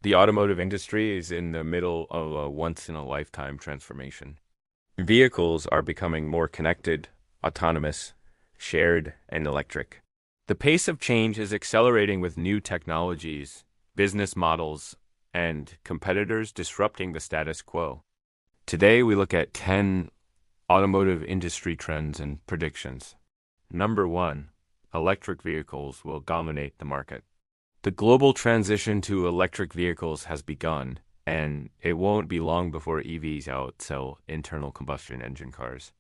The automotive industry is in the middle of a once-in-a-lifetime transformation. Vehicles are becoming more connected, autonomous, shared, and electric. The pace of change is accelerating with new technologies, business models, and competitors disrupting the status quo. Today, we look at 10 automotive industry trends and predictions. Number 1, electric vehicles will dominate the market. The global transition to electric vehicles has begun, and it won't be long before EVs outsell internal combustion engine cars.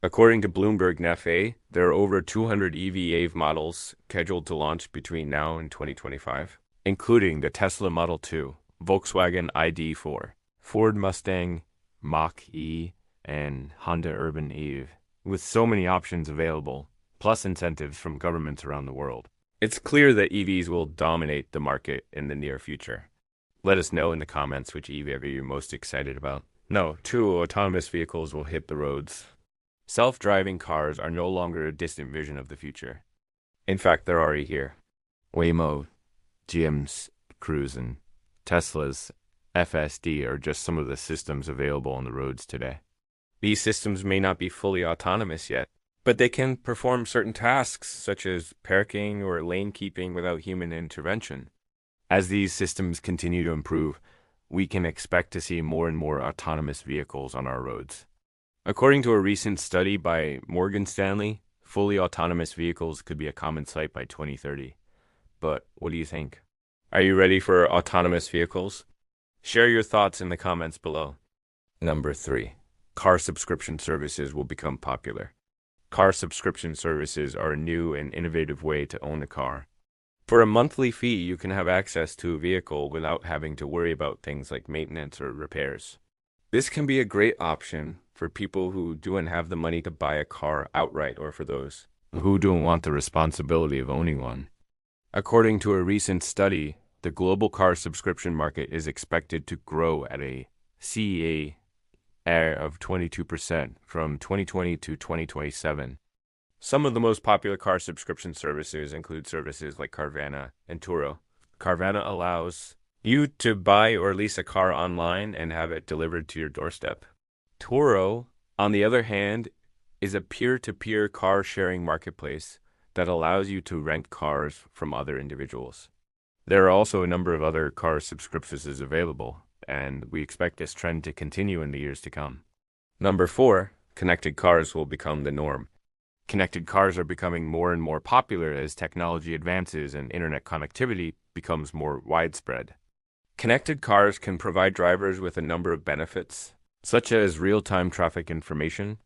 According to Bloomberg Nefe, there are over 200 EV models scheduled to launch between now and 2025, including the Tesla Model 2, Volkswagen ID.4, Ford Mustang Mach-E, and Honda Urban Eve, with so many options available, plus incentives from governments around the world. It's clear that EVs will dominate the market in the near future. Let us know in the comments which EV are you most excited about. No, 2 autonomous vehicles will hit the roads. Self-driving cars are no longer a distant vision of the future. In fact, they're already here. Waymo, GM's Cruise, and Tesla's FSD are just some of the systems available on the roads today. These systems may not be fully autonomous yet, but they can perform certain tasks such as parking or lane keeping without human intervention. As these systems continue to improve, we can expect to see more and more autonomous vehicles on our roads. According to a recent study by Morgan Stanley, fully autonomous vehicles could be a common sight by 2030. But what do you think? Are you ready for autonomous vehicles? Share your thoughts in the comments below. Number 3, car subscription services will become popular. Car subscription services are a new and innovative way to own a car. For a monthly fee, you can have access to a vehicle without having to worry about things like maintenance or repairs. This can be a great option for people who don't have the money to buy a car outright, or for those who don't want the responsibility of owning one. According to a recent study, the global car subscription market is expected to grow at a CAGR of 22% from 2020 to 2027. Some of the most popular car subscription services include services like Carvana and Turo. Carvana allows you to buy or lease a car online and have it delivered to your doorstep. Turo, on the other hand, is a peer-to-peer car sharing marketplace that allows you to rent cars from other individuals. There are also a number of other car subscriptions available, and we expect this trend to continue in the years to come. Number 4, connected cars will become the norm. Connected cars are becoming more and more popular as technology advances and internet connectivity becomes more widespread. Connected cars can provide drivers with a number of benefits, such as real-time traffic information,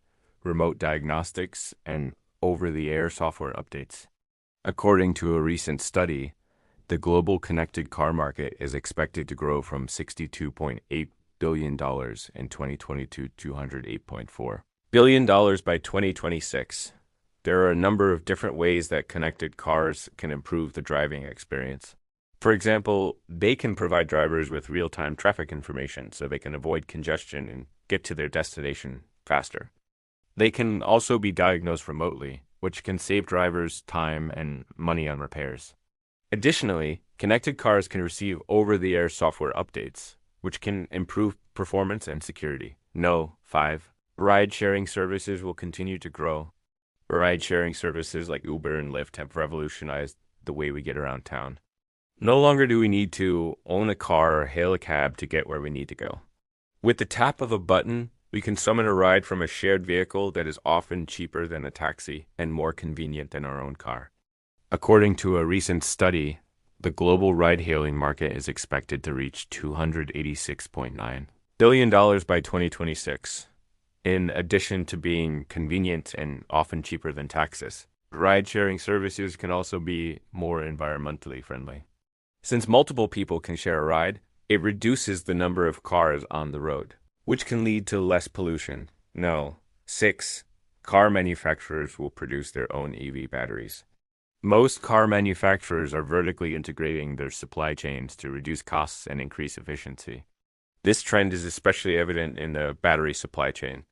remote diagnostics, and over-the-air software updates. According to a recent study, the global connected car market is expected to grow from $62.8 billion in 2020 to $208.4 billion by 2026. There are a number of different ways that connected cars can improve the driving experience. For example, they can provide drivers with real-time traffic information so they can avoid congestion and get to their destination faster. They can also be diagnosed remotely, which can save drivers time and money on repairs. Additionally, connected cars can receive over-the-air software updates, which can improve performance and security. 5. Ride-sharing services will continue to grow. Ride-sharing services like Uber and Lyft have revolutionized the way we get around town. No longer do we need to own a car or hail a cab to get where we need to go. With the tap of a button, we can summon a ride from a shared vehicle that is often cheaper than a taxi and more convenient than our own car. According to a recent study, the global ride-hailing market is expected to reach $286.9 billion by 2026. In addition to being convenient and often cheaper than taxis, ride-sharing services can also be more environmentally friendly. Since multiple people can share a ride, it reduces the number of cars on the road, which can lead to less pollution. 6. Car manufacturers will produce their own EV batteries. Most car manufacturers are vertically integrating their supply chains to reduce costs and increase efficiency. This trend is especially evident in the battery supply chain.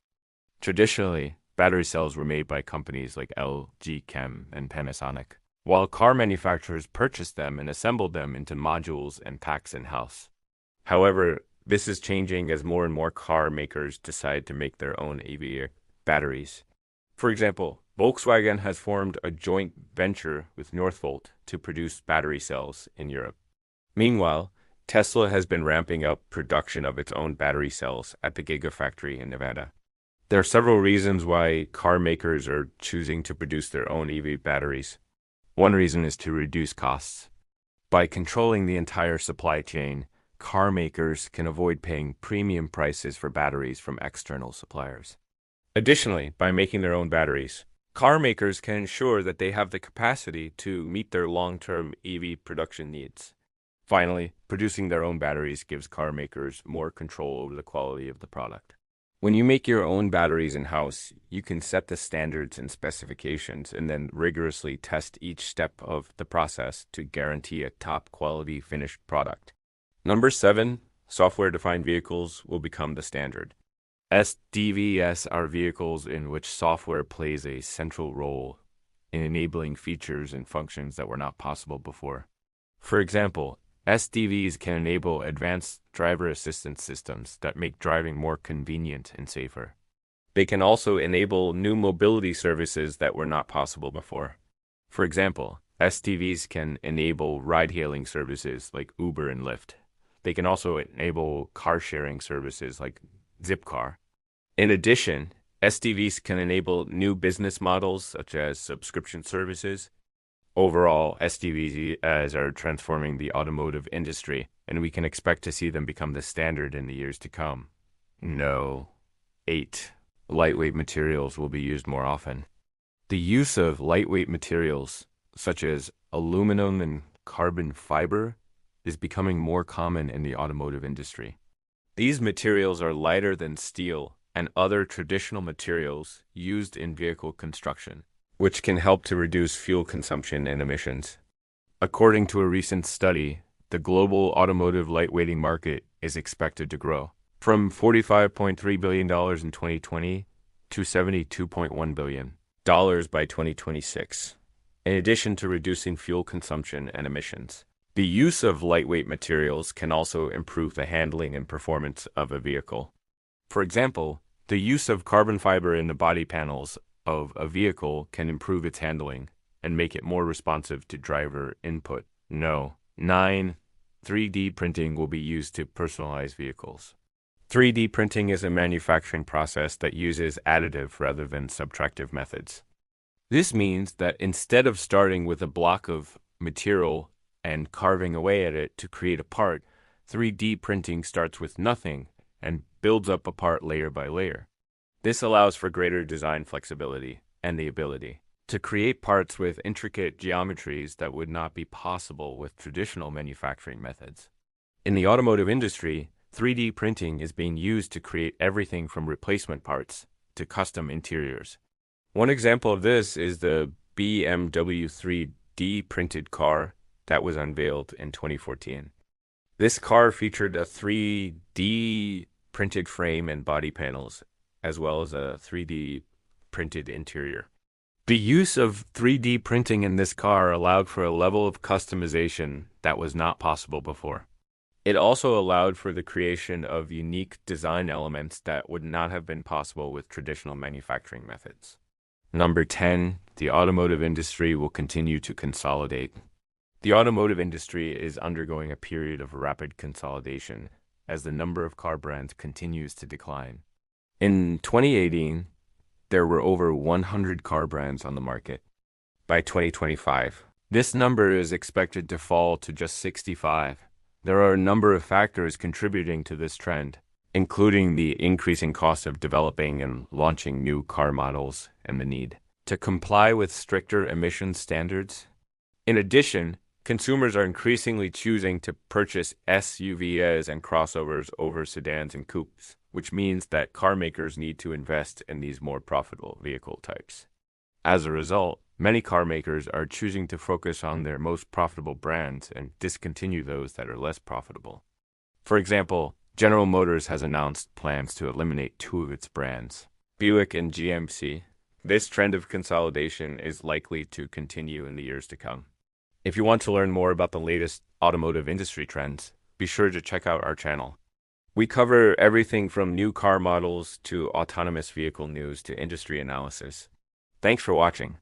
Traditionally, battery cells were made by companies like LG Chem and Panasonic, while car manufacturers purchased them and assembled them into modules and packs in-house. However, this is changing as more and more car makers decide to make their own EV batteries. For example, Volkswagen has formed a joint venture with Northvolt to produce battery cells in Europe. Meanwhile, Tesla has been ramping up production of its own battery cells at the Gigafactory in Nevada. There are several reasons why car makers are choosing to produce their own EV batteries. One reason is to reduce costs. By controlling the entire supply chain, car makers can avoid paying premium prices for batteries from external suppliers. Additionally, by making their own batteries, car makers can ensure that they have the capacity to meet their long-term EV production needs. Finally, producing their own batteries gives car makers more control over the quality of the product. When you make your own batteries in-house, you can set the standards and specifications and then rigorously test each step of the process to guarantee a top-quality finished product. Number 7, software-defined vehicles will become the standard. SDVs are vehicles in which software plays a central role in enabling features and functions that were not possible before. For example, SDVs can enable advanced driver assistance systems that make driving more convenient and safer. They can also enable new mobility services that were not possible before. For example, SDVs can enable ride-hailing services like Uber and Lyft. They can also enable car-sharing services like Zipcar. In addition, SDVs can enable new business models such as subscription services. Overall, SDVs are transforming the automotive industry, and we can expect to see them become the standard in the years to come. 8. Lightweight materials will be used more often. The use of lightweight materials, such as aluminum and carbon fiber, is becoming more common in the automotive industry. These materials are lighter than steel and other traditional materials used in vehicle construction, which can help to reduce fuel consumption and emissions. According to a recent study, the global automotive lightweighting market is expected to grow from $45.3 billion in 2020 to $72.1 billion by 2026, in addition to reducing fuel consumption and emissions. The use of lightweight materials can also improve the handling and performance of a vehicle. For example, the use of carbon fiber in the body panels of a vehicle can improve its handling and make it more responsive to driver input. 9. 3D printing will be used to personalize vehicles. 3D printing is a manufacturing process that uses additive rather than subtractive methods. This means that instead of starting with a block of material and carving away at it to create a part, 3D printing starts with nothing and builds up a part layer by layer. This allows for greater design flexibility and the ability to create parts with intricate geometries that would not be possible with traditional manufacturing methods. In the automotive industry, 3D printing is being used to create everything from replacement parts to custom interiors. One example of this is the BMW 3D printed car that was unveiled in 2014. This car featured a 3D printed frame and body panels, as well as a 3D printed interior. The use of 3D printing in this car allowed for a level of customization that was not possible before. It also allowed for the creation of unique design elements that would not have been possible with traditional manufacturing methods. Number 10, the automotive industry will continue to consolidate. The automotive industry is undergoing a period of rapid consolidation as the number of car brands continues to decline. In 2018, there were over 100 car brands on the market. By 2025, this number is expected to fall to just 65. There are a number of factors contributing to this trend, including the increasing cost of developing and launching new car models and the need to comply with stricter emission standards. In addition, consumers are increasingly choosing to purchase SUVs and crossovers over sedans and coupes, which means that car makers need to invest in these more profitable vehicle types. As a result, many car makers are choosing to focus on their most profitable brands and discontinue those that are less profitable. For example, General Motors has announced plans to eliminate 2 of its brands, Buick and GMC. This trend of consolidation is likely to continue in the years to come. If you want to learn more about the latest automotive industry trends, be sure to check out our channel. We cover everything from new car models to autonomous vehicle news to industry analysis. Thanks for watching.